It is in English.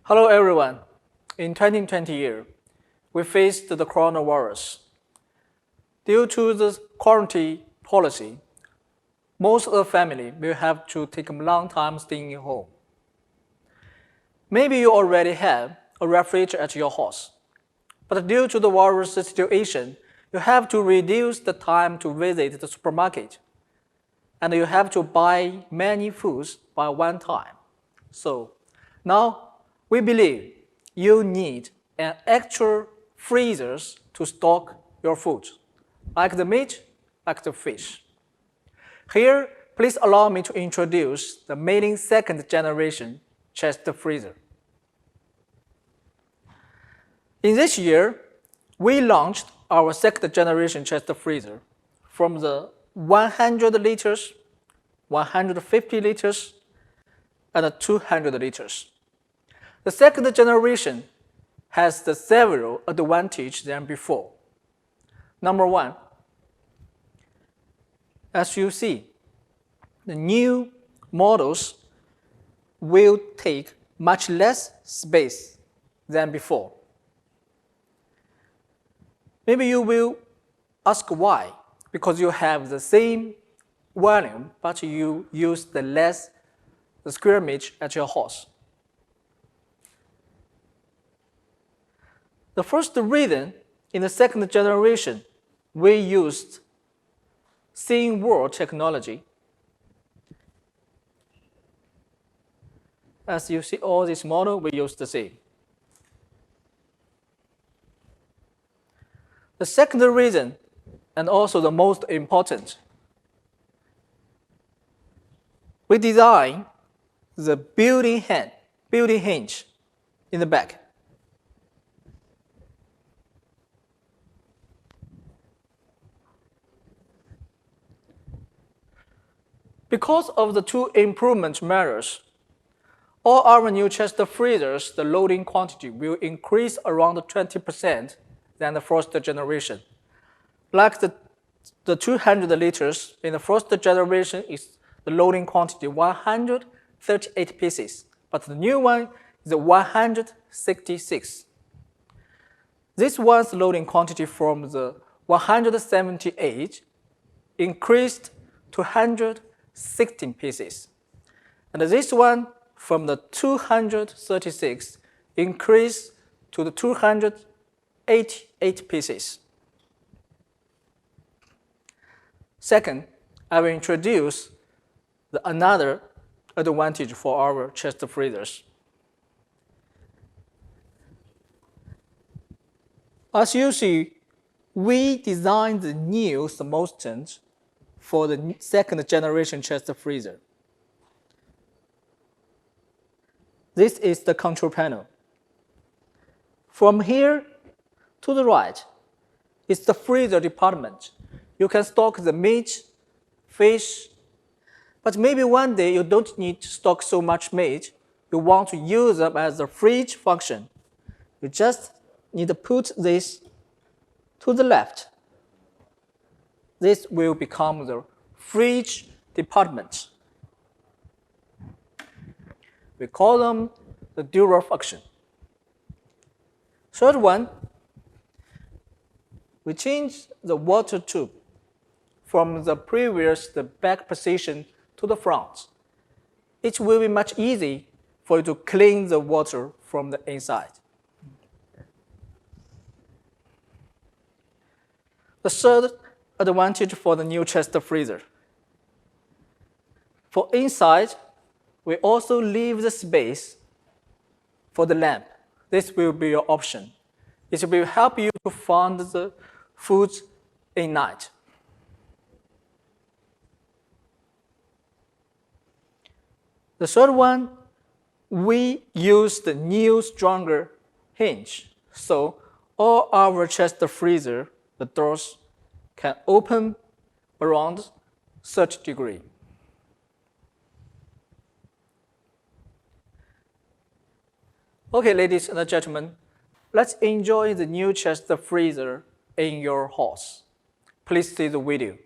Hello everyone. In 2020 year, we faced the coronavirus. Due to the quarantine policy, most of the family will have to take a long time staying at home. Maybe you already have a refrigerator at your house, but due to the virus situation, you have to reduce the time to visit the supermarket, and you have to buy many foods by one time. So now we believe you need an extra freezers to stock your food, like the meat, like the fish. Here, please allow me to introduce the MEILING second generation chest freezer. In this year, we launched our second generation chest freezer from the 100 liters, 150 liters, and 200 liters. The second generation has the several advantages than before. Number one, as you see, the new models will take much less space than before. Maybe you will ask why, because you have the same volume, but you use the square meter at your house. The first reason, in the second generation, we used thin wall technology. As you see, all these models, we use the same. The second reason, and also the most important, we designed the built-in hinge in the back. Because of the two improvement measures, all our new chest freezers, the loading quantity will increase around 20% than the first generation. Like the 200 liters in the first generation is the loading quantity 138 pieces, but the new one is 166. This one's loading quantity from the 178 increased to 116 pieces. And this one from the 236 increased to the 288 pieces. Second, I will introduce another advantage for our chest freezers. As you see, we designed the new thermostat for the second generation chest freezer. This is the control panel. From here to the right is the freezer department. You can stock the meat, fish, but maybe one day you don't need to stock so much meat. You want to use them as a fridge function. You just need to put this to the left. This will become the fridge department. We call them the dual function. Third one, we change the water tube from the previous back position to the front. It will be much easier for you to clean the water from the inside. The third advantage for the new chest freezer. For inside, we also leave the space for the lamp. This will be your option. It will help you to find the food at night. The third one, we use the new stronger hinge. So all our chest freezer, the doors can open around 30 degrees. Okay, ladies and gentlemen, let's enjoy the new chest freezer in your house. Please see the video.